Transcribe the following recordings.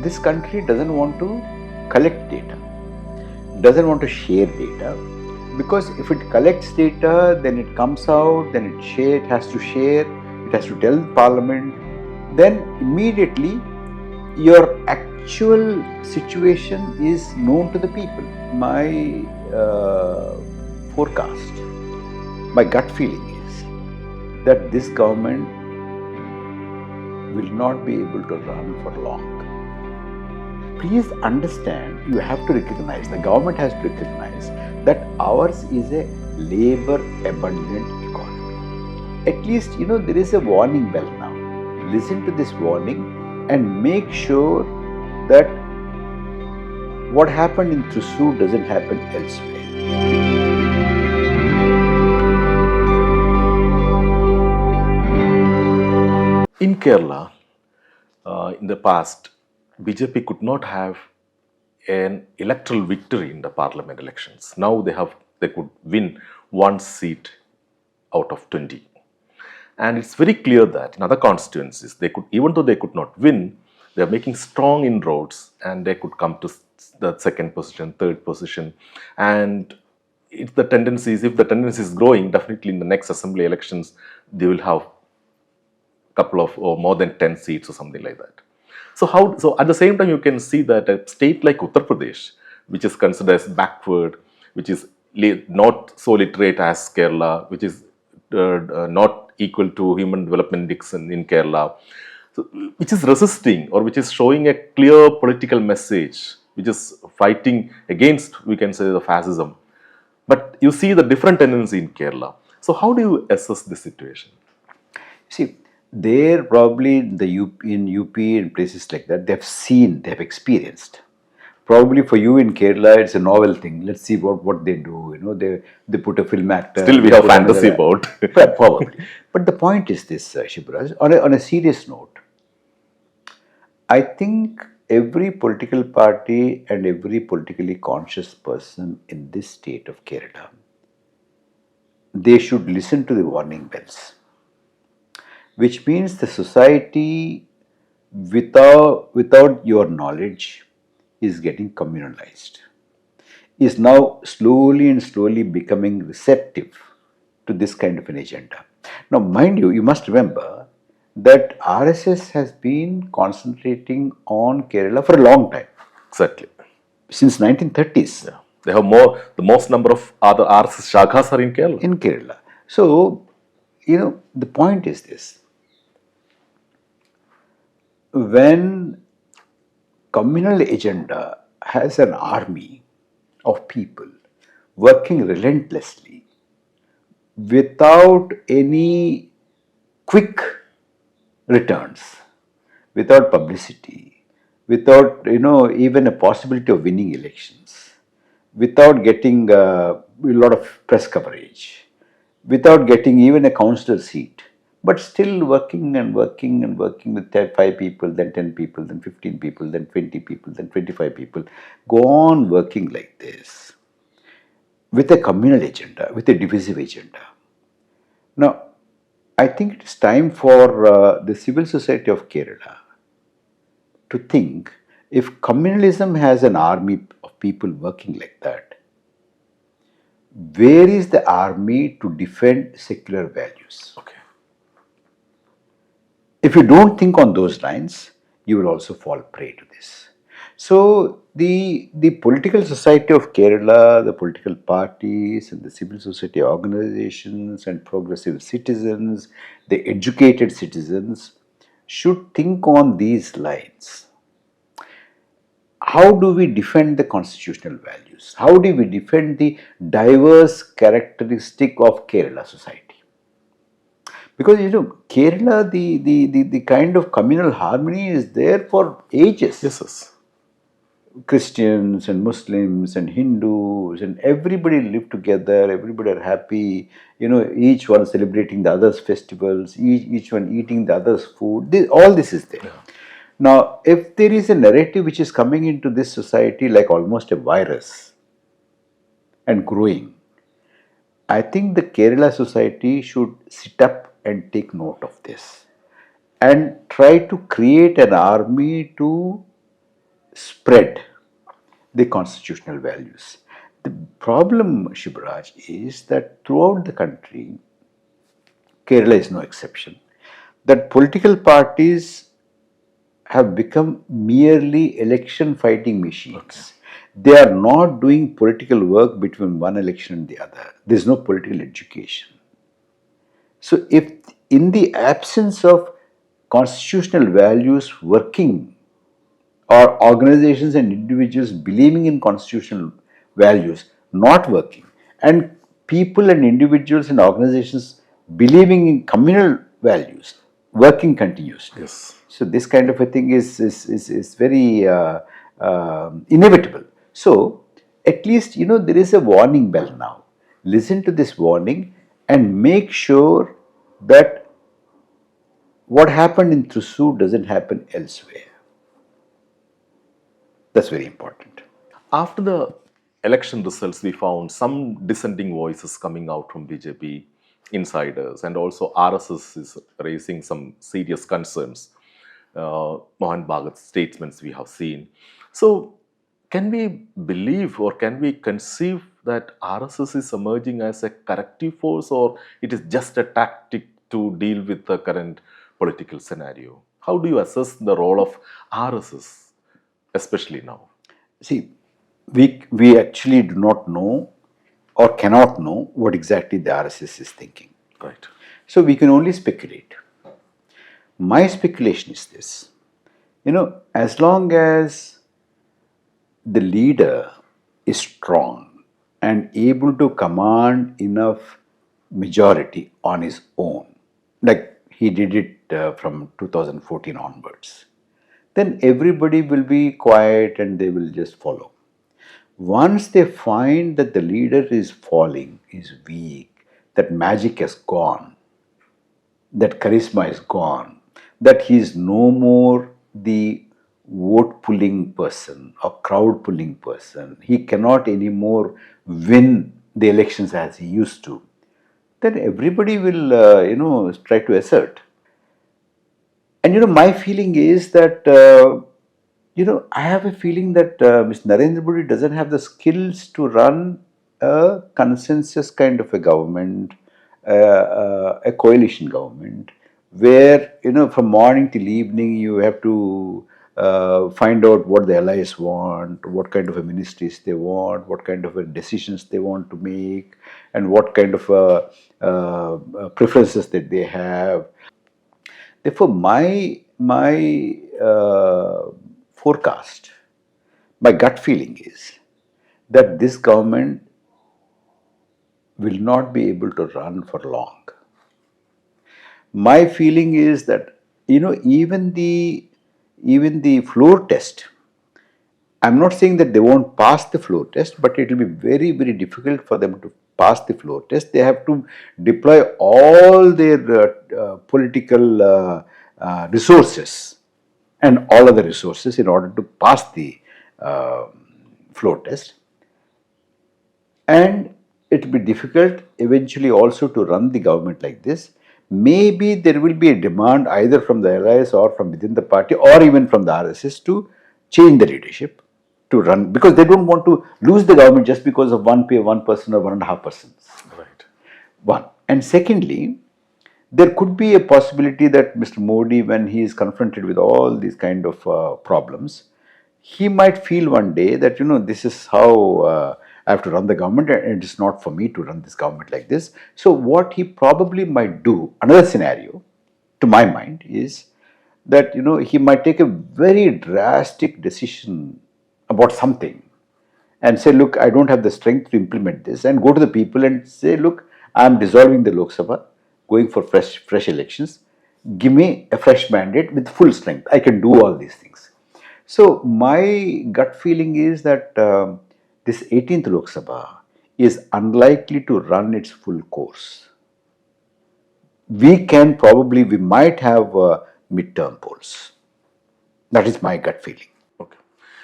this country doesn't want to collect data, doesn't want to share data, because if it collects data, then it comes out, then it has to share, it has to tell Parliament, then immediately your actual situation is known to the people. My forecast, my gut feeling is that this government will not be able to run for long. Please understand, you have to recognize, the government has to recognize that ours is a labor-abundant economy. At least, there is a warning bell now. Listen to this warning and make sure that what happened in Thrissur doesn't happen elsewhere. In Kerala, in the past, BJP could not have an electoral victory in the parliament elections. Now they could win one seat out of 20. And it's very clear that in other constituencies, even though they could not win, they are making strong inroads and they could come to the second position, third position. And if the tendency is growing, definitely in the next assembly elections, they will have couple of or more than 10 seats or something like that. So at the same time, you can see that a state like Uttar Pradesh, which is considered as backward, which is not so literate as Kerala, which is not equal to Human Development Index in Kerala, so, which is resisting or which is showing a clear political message, which is fighting against, we can say, the fascism. But you see the different tendency in Kerala. So how do you assess this situation? See, they're probably in UP and places like that, they have experienced. Probably for you in Kerala, it's a novel thing. Let's see what they do. They put a film actor. Still, we have fantasy about. Probably. But the point is this, Shivraj, on a serious note, I think every political party and every politically conscious person in this state of Kerala, they should listen to the warning bells. Which means the society without your knowledge is getting communalized, is now slowly becoming receptive to this kind of an agenda. Now, mind you must remember that RSS has been concentrating on Kerala for a long time. Exactly. Since 1930s. Yeah. They have the most number of other RSS shakhas are in Kerala. In Kerala. So, the point is this. When Communal Agenda has an army of people working relentlessly without any quick returns, without publicity, without even a possibility of winning elections, without getting a lot of press coverage, without getting even a councillor seat, but still working with 5 people, then 10 people, then 15 people, then 20 people, then 25 people, go on working like this with a communal agenda, with a divisive agenda. Now, I think it is time for the civil society of Kerala to think, if communalism has an army of people working like that, where is the army to defend secular values? Okay. If you don't think on those lines, you will also fall prey to this. So the political society of Kerala, the political parties and the civil society organizations and progressive citizens, the educated citizens should think on these lines. How do we defend the constitutional values? How do we defend the diverse characteristic of Kerala society? Because Kerala, the kind of communal harmony is there for ages. Yes. Christians and Muslims and Hindus and everybody live together, everybody are happy, each one celebrating the other's festivals, each one eating the other's food, all this is there. Yeah. Now, if there is a narrative which is coming into this society like almost a virus and growing, I think the Kerala society should sit up and take note of this and try to create an army to spread the constitutional values. The problem, Shivraj, is that throughout the country, Kerala is no exception, that political parties have become merely election fighting machines. They are not doing political work between one election and the other. There's no political education. So, if in the absence of constitutional values working, or organizations and individuals believing in constitutional values not working, and people and individuals and organizations believing in communal values working continuously. Yes. So this kind of a thing is very inevitable. So at least there is a warning bell now. Listen to this warning and make sure that what happened in Thrissur doesn't happen elsewhere. That's very important. After the election results, we found some dissenting voices coming out from BJP insiders, and also RSS is raising some serious concerns. Mohan Bhagat's statements we have seen. So, can we believe or can we conceive that RSS is emerging as a corrective force, or it is just a tactic to deal with the current political scenario? How do you assess the role of RSS, especially now? See, we actually do not know or cannot know what exactly the RSS is thinking. Right. So we can only speculate. My speculation is this: as long as the leader is strong and able to command enough majority on his own, like he did it from 2014 onwards, then everybody will be quiet and they will just follow. Once they find that the leader is falling, is weak, that magic has gone, that charisma is gone, that he is no more the vote pulling person or crowd pulling person, he cannot anymore win the elections as he used to, then everybody will, try to assert. And my feeling is that, I have a feeling that Mr. Narendra Modi doesn't have the skills to run a consensus kind of a government, a coalition government, where, from morning till evening you have to find out what the allies want, what kind of a ministries they want, what kind of a decisions they want to make, and what kind of preferences that they have. Therefore, my forecast, my gut feeling is that this government will not be able to run for long. My feeling is that even the floor test. I'm not saying that they won't pass the floor test, but it will be very, very difficult for them to pass the floor test. They have to deploy all their political resources and all other resources in order to pass the uh, floor test. And it will be difficult eventually also to run the government like this. Maybe there will be a demand either from the allies or from within the party or even from the RSS to change the leadership to run, because they don't want to lose the government just because of 1% or 1.5%. Right. One. And secondly, there could be a possibility that Mr. Modi, when he is confronted with all these kind of problems, he might feel one day that, this is how I have to run the government, and it is not for me to run this government like this. So what he probably might do, another scenario, to my mind, is that, he might take a very drastic decision about something and say, look, I don't have the strength to implement this, and go to the people and say, look, I am dissolving the Lok Sabha, going for fresh elections. Give me a fresh mandate with full strength. I can do all these things. So my gut feeling is that this 18th Lok Sabha is unlikely to run its full course. We might have midterm polls. That is my gut feeling. Okay.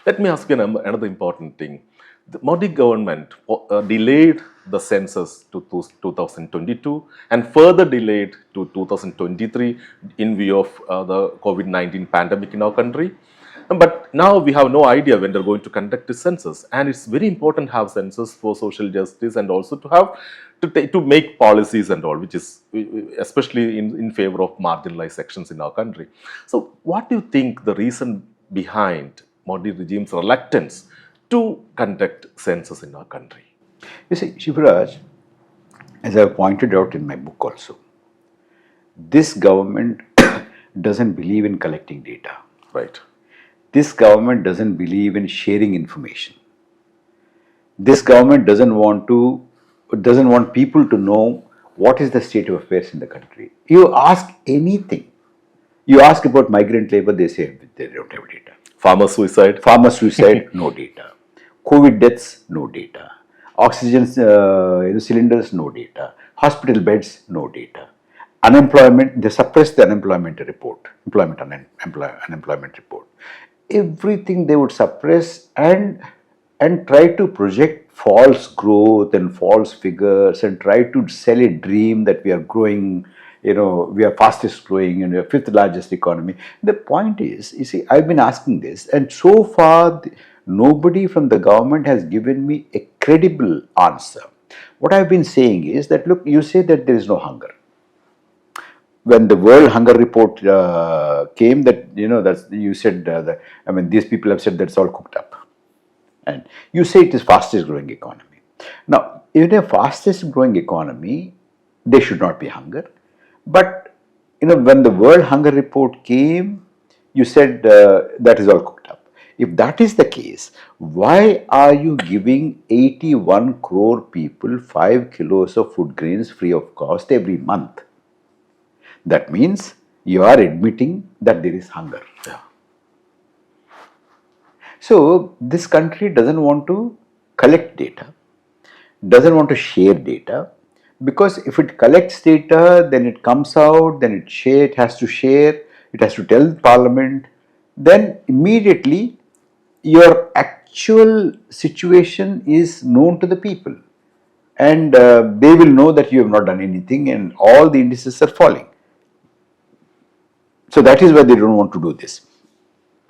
Let me ask you another important thing. The Modi government delayed the census to 2022 and further delayed to 2023 in view of the COVID-19 pandemic in our country. But now we have no idea when they're going to conduct the census, and it's very important to have census for social justice and also to have to make policies and all, which is especially in favor of marginalized sections in our country. So, what do you think the reason behind Modi regime's reluctance to conduct census in our country? You see, Shivraj, as I pointed out in my book also, this government doesn't believe in collecting data. Right. This government doesn't believe in sharing information. This government doesn't want people to know what is the state of affairs in the country. You ask anything. You ask about migrant labor, they say they don't have data. Farmer suicide. Farmer suicide, no data. COVID deaths, no data. Oxygen cylinders, no data. Hospital beds, no data. Unemployment, they suppressed the unemployment report, unemployment report. Everything they would suppress and try to project false growth and false figures and try to sell a dream that we are growing, we are fastest growing and we are fifth largest economy. The point is, you see, I've been asking this, and so far nobody from the government has given me a credible answer. What I've been saying is that, look, you say that there is no hunger. When the World Hunger Report came, that that's you said. These people have said that's all cooked up, and you say it is fastest growing economy. Now, in a fastest growing economy, there should not be hunger. But when the World Hunger Report came, you said that is all cooked up. If that is the case, why are you giving 81 crore people 5 kilos of food grains free of cost every month? That means you are admitting that there is hunger. Yeah. So this country doesn't want to collect data, doesn't want to share data, because if it collects data, then it comes out, then it has to share, it has to tell Parliament, then immediately your actual situation is known to the people, and they will know that you have not done anything and all the indices are falling. So that is why they don't want to do this.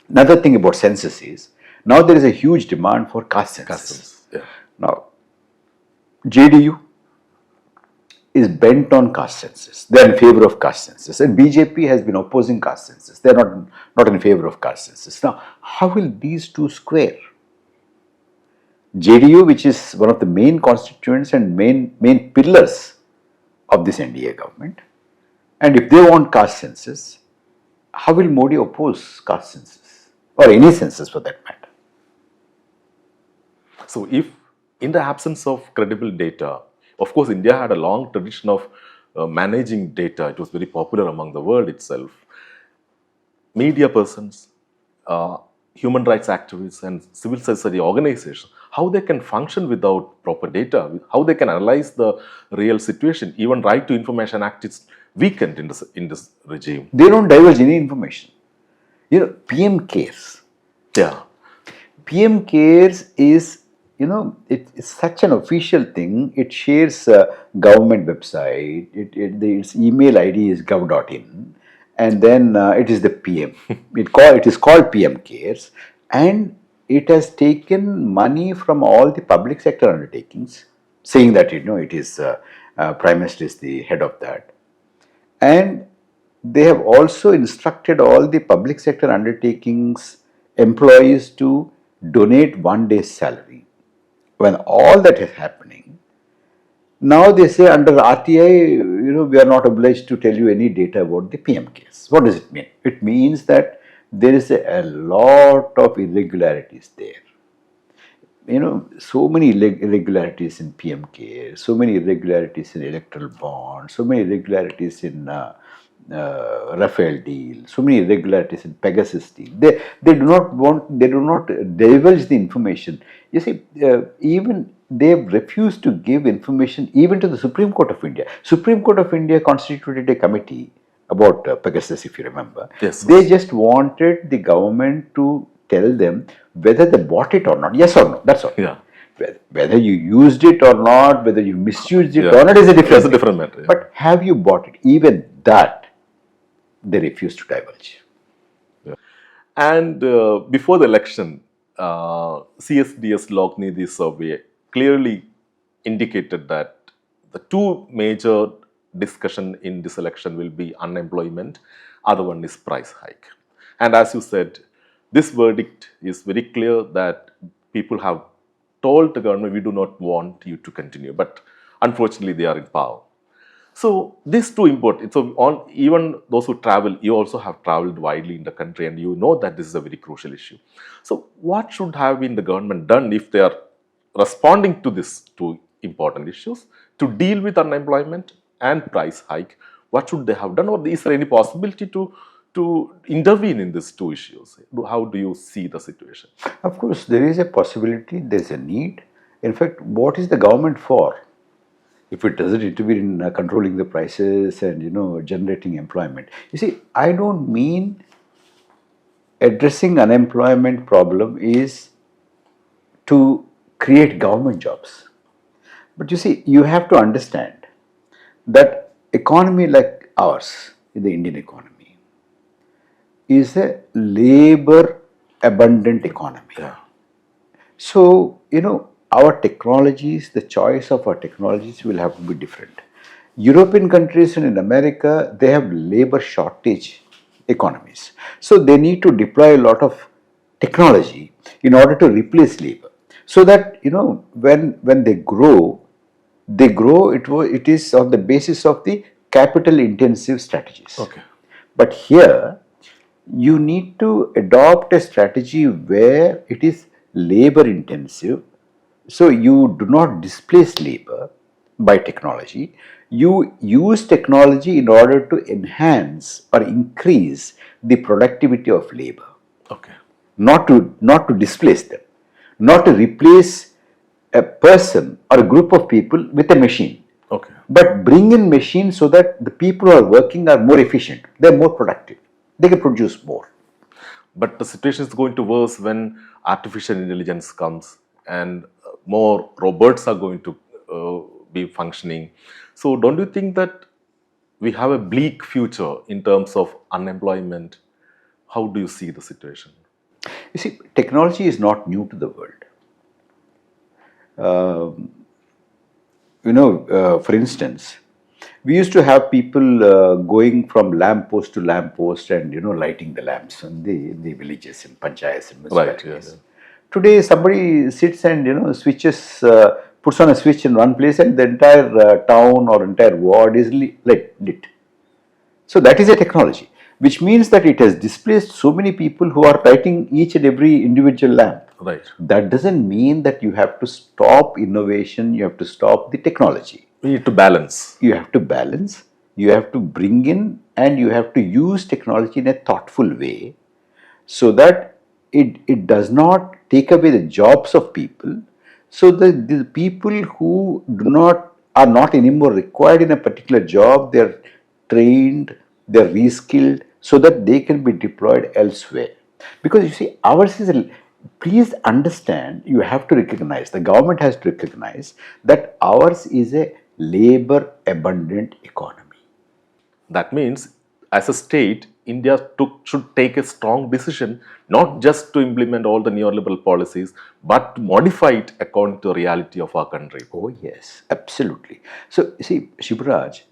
Another thing about census is, now there is a huge demand for caste census. Customs. Yeah. Now, JDU is bent on caste census. They are in favor of caste census, and BJP has been opposing caste census. They are not in favor of caste census. Now, how will these two square? JDU, which is one of the main constituents and main pillars of this NDA government, and if they want caste census, how will Modi oppose caste census or any census for that matter? So, if in the absence of credible data, of course, India had a long tradition of managing data. It was very popular among the world itself. Media persons, human rights activists, and civil society organizations, how they can function without proper data, how they can analyze the real situation. Even Right to Information Act is weakened in this regime. They don't divulge any information. PM cares. Yeah. PM cares is, it's such an official thing. It shares government website. Its email ID is gov.in, and then it is the PM. It is called PM cares, and it has taken money from all the public sector undertakings, saying that it is Prime Minister is the head of that. And they have also instructed all the public sector undertakings employees to donate 1 day's salary. When all that is happening, now they say under the RTI, we are not obliged to tell you any data about the PM case. What does it mean? It means that there is a lot of irregularities there. So many irregularities in PMK, so many irregularities in electoral bonds, so many irregularities in Rafael deal, so many irregularities in Pegasus deal. They do not divulge the information. You see, even they have refused to give information even to the Supreme Court of India. Supreme Court of India constituted a committee about Pegasus, if you remember. Yes. They just wanted the government to tell them whether they bought it or not. Yes or no, that's all. Yeah. Whether you used it or not, whether you misused it or not is a different matter. Yeah. But have you bought it? Even that, they refuse to divulge. Yeah. And before the election, CSDS Lognidhi survey clearly indicated that the two major discussion in this election will be unemployment, other one is price hike. And as you said, this verdict is very clear that people have told the government, we do not want you to continue, but unfortunately they are in power. So these two important. So on even those who travel, you also have traveled widely in the country, and you know that this is a very crucial issue. So what should have been the government done if they are responding to these two important issues to deal with unemployment and price hike? What should they have done, or is there any possibility to intervene in these two issues? How do you see the situation? Of course, there is a possibility, there is a need. In fact, what is the government for? If it doesn't intervene in controlling the prices and generating employment. You see, I don't mean addressing unemployment problem is to create government jobs. But you see, you have to understand that economy like ours, the Indian economy, is a labor abundant economy. Yeah. So, our technologies, the choice of our technologies will have to be different. European countries and in America, they have labor shortage economies. So they need to deploy a lot of technology in order to replace labor. So that, when they grow, it is on the basis of the capital intensive strategies. Okay. But here, you need to adopt a strategy where it is labor intensive. So you do not displace labor by technology. You use technology in order to enhance or increase the productivity of labor, Okay. not to displace them, not to replace a person or a group of people with a machine. Okay. But bring in machines so that the people who are working are more efficient, they're more productive, they can produce more. But the situation is going to worse when artificial intelligence comes and more robots are going to be functioning. So don't you think that we have a bleak future in terms of unemployment? How do you see the situation? You see, technology is not new to the world. For instance, we used to have people going from lamp post to lamp post and lighting the lamps in the villages, in panchayats and Right. municipalities. Yeah. Today, somebody sits and switches, puts on a switch in one place, and the entire town or entire ward is lit. So that is a technology, which means that it has displaced so many people who are lighting each and every individual lamp. Right. That doesn't mean that you have to stop innovation, you have to stop the technology. We need to balance. You have to balance, you have to bring in, and you have to use technology in a thoughtful way so that it does not take away the jobs of people. So the people who are not anymore required in a particular job, they're trained, they're reskilled so that they can be deployed elsewhere. Because you see, ours is please understand, you have to recognize, the government has to recognize that ours is a labor abundant economy. That means, as a state, India should take a strong decision, not just to implement all the neoliberal policies, but to modify it according to the reality of our country. Oh, yes, absolutely. So, you see, Shivraj,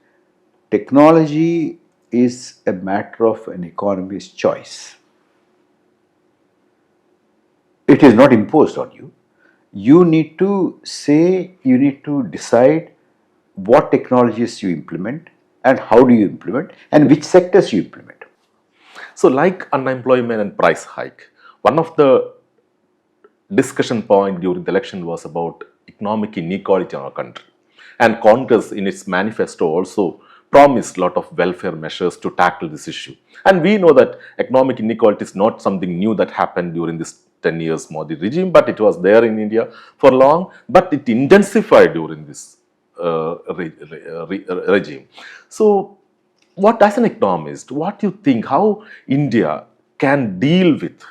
technology is a matter of an economist's choice. It is not imposed on you. You need to decide what technologies you implement and how do you implement and which sectors you implement. So, like unemployment and price hike, one of the discussion point during the election was about economic inequality in our country. And Congress in its manifesto also promised a lot of welfare measures to tackle this issue. And we know that economic inequality is not something new that happened during this 10 years Modi regime, but it was there in India for long, but it intensified during this regime. So, what, as an economist, what do you think, how India can deal with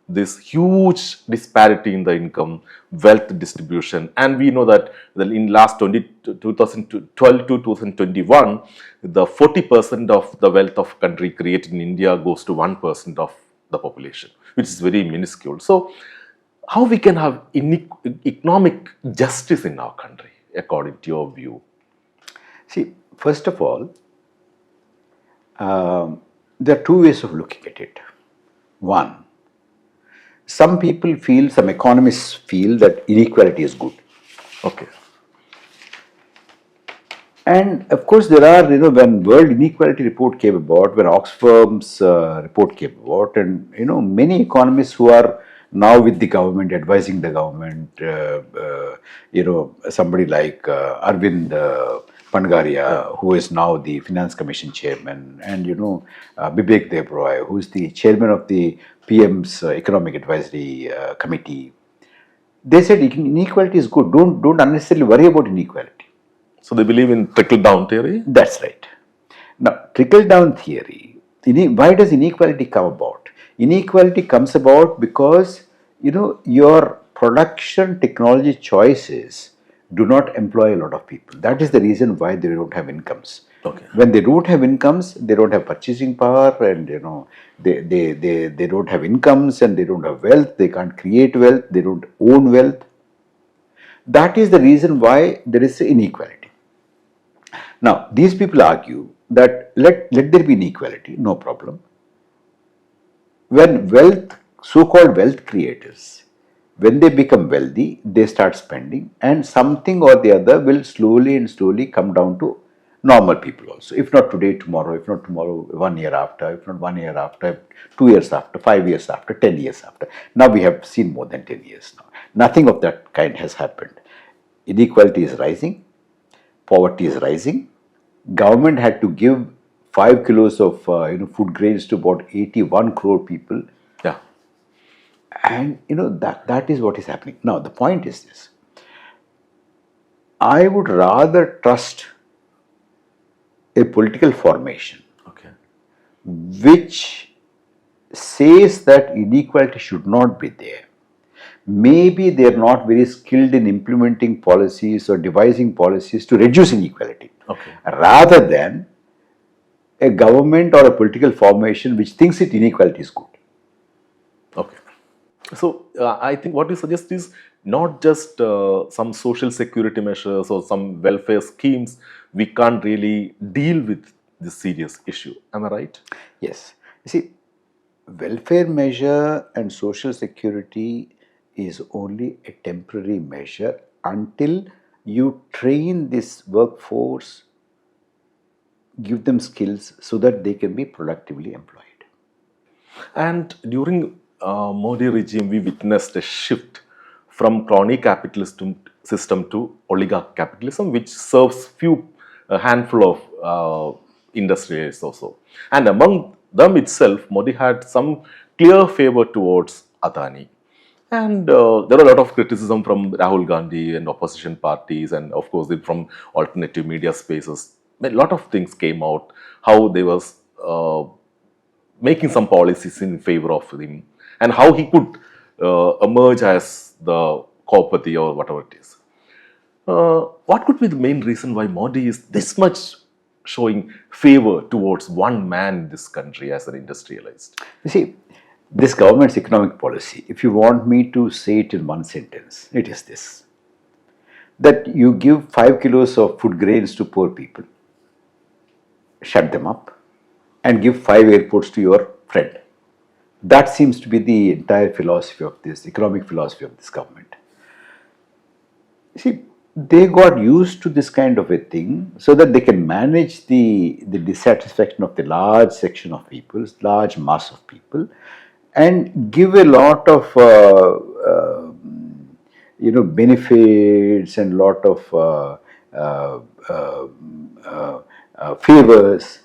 this huge disparity in the income, wealth distribution? And we know that in last 2012 to 2021, the 40% of the wealth of country created in India goes to 1% of the population, which is very minuscule. So, how we can have economic justice in our country, according to your view? See, first of all, there are two ways of looking at it. One, some people feel, some economists feel that inequality is good. Okay. And of course, there are, when World Inequality Report came about, when Oxfam's report came about, and, many economists who are now with the government, advising the government, somebody like Arvind Pangaria, who is now the Finance Commission chairman, and, Bibek Debroy, who is the chairman of the PM's Economic Advisory Committee. They said inequality is good. Don't unnecessarily worry about inequality. So they believe in trickle-down theory? That's right. Now, trickle-down theory, why does inequality come about? Inequality comes about because, your production technology choices do not employ a lot of people. That is the reason why they don't have incomes. Okay. When they don't have incomes, they don't have purchasing power, and, they don't have incomes, and they don't have wealth, they can't create wealth, they don't own wealth. That is the reason why there is inequality. Now, these people argue that let there be inequality, no problem. When so-called wealth creators, when they become wealthy, they start spending, and something or the other will slowly and slowly come down to normal people also. If not today, tomorrow, if not tomorrow, 1 year after, if not 1 year after, 2 years after, 5 years after, 10 years after. Now we have seen more than 10 years now. Nothing of that kind has happened. Inequality is rising. Poverty is rising. Government had to give 5 kilos of food grains to about 81 crore people, Yeah. and that is what is happening now. The point is this: I would rather trust a political formation Okay. which says that inequality should not be there. Maybe they are not very skilled in implementing policies or devising policies to reduce inequality, Okay. rather than a government or a political formation which thinks that inequality is good. Okay. So I think what you suggest is not just some social security measures or some welfare schemes. We can't really deal with this serious issue. Am I right? Yes. You see, welfare measure and social security is only a temporary measure until you train this workforce, give them skills so that they can be productively employed. And during Modi regime, we witnessed a shift from crony capitalist system to oligarch capitalism, which serves a handful of industrialists also. And among them itself, Modi had some clear favor towards Adani. And there are a lot of criticism from Rahul Gandhi and opposition parties, and of course from alternative media spaces. A lot of things came out how they was making some policies in favor of him, and how he could emerge as the corpati or whatever it is. What could be the main reason why Modi is this much showing favor towards one man in this country as an industrialist? You see, this government's economic policy, if you want me to say it in one sentence, it is this: that you give 5 kilos of food grains to poor people, shut them up, and give 5 airports to your friend. That seems to be the entire philosophy of this, economic philosophy of this government. See, they got used to this kind of a thing so that they can manage the dissatisfaction of the large section of people, large mass of people, and give a lot of benefits and lot of favors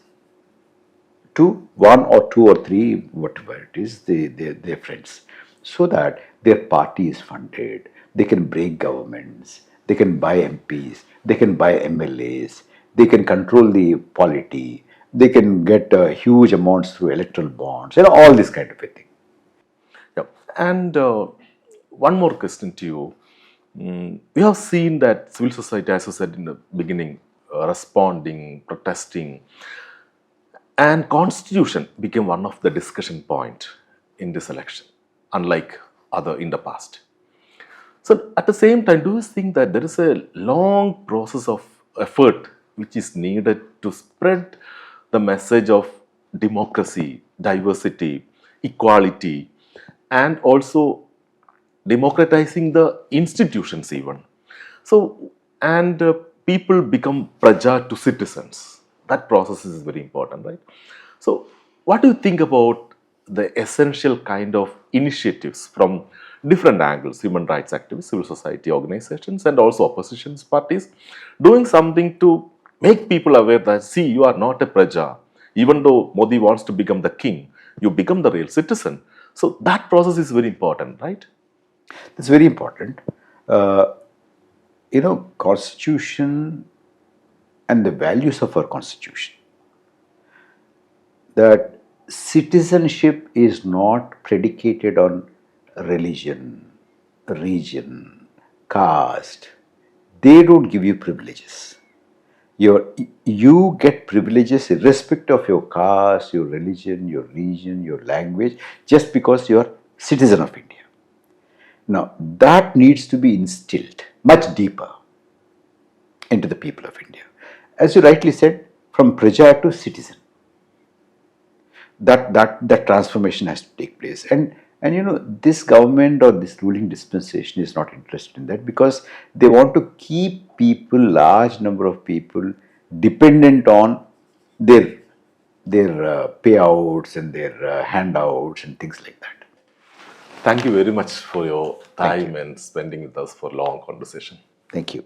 to one or two or three, whatever it is, their friends, so that their party is funded. They can break governments, they can buy MPs, they can buy MLAs, they can control the polity, they can get huge amounts through electoral bonds, all this kind of a thing. Yeah. And one more question to you. We have seen that civil society, as you said in the beginning, responding, protesting, and constitution became one of the discussion point in this election, unlike other in the past. So at the same time, do you think that there is a long process of effort which is needed to spread the message of democracy, diversity, equality, and also democratizing the institutions even? So, and people become praja to citizens. That process is very important, right? So, what do you think about the essential kind of initiatives from different angles, human rights activists, civil society organizations, and also opposition parties, doing something to make people aware that, see, you are not a praja. Even though Modi wants to become the king, you become the real citizen. So, that process is very important, right? That's very important. Uh, Constitution and the values of our constitution, that citizenship is not predicated on religion, region, caste. They don't give you privileges. You get privileges irrespective of your caste, your religion, your region, your language, just because you're citizen of India. Now, that needs to be instilled much deeper into the people of India. As you rightly said, from praja to citizen, that transformation has to take place. And this government or this ruling dispensation is not interested in that, because they want to keep people, large number of people, dependent on their payouts and their handouts and things like that. Thank you very much for your Thank time you. and spending with us for long conversation. Thank you.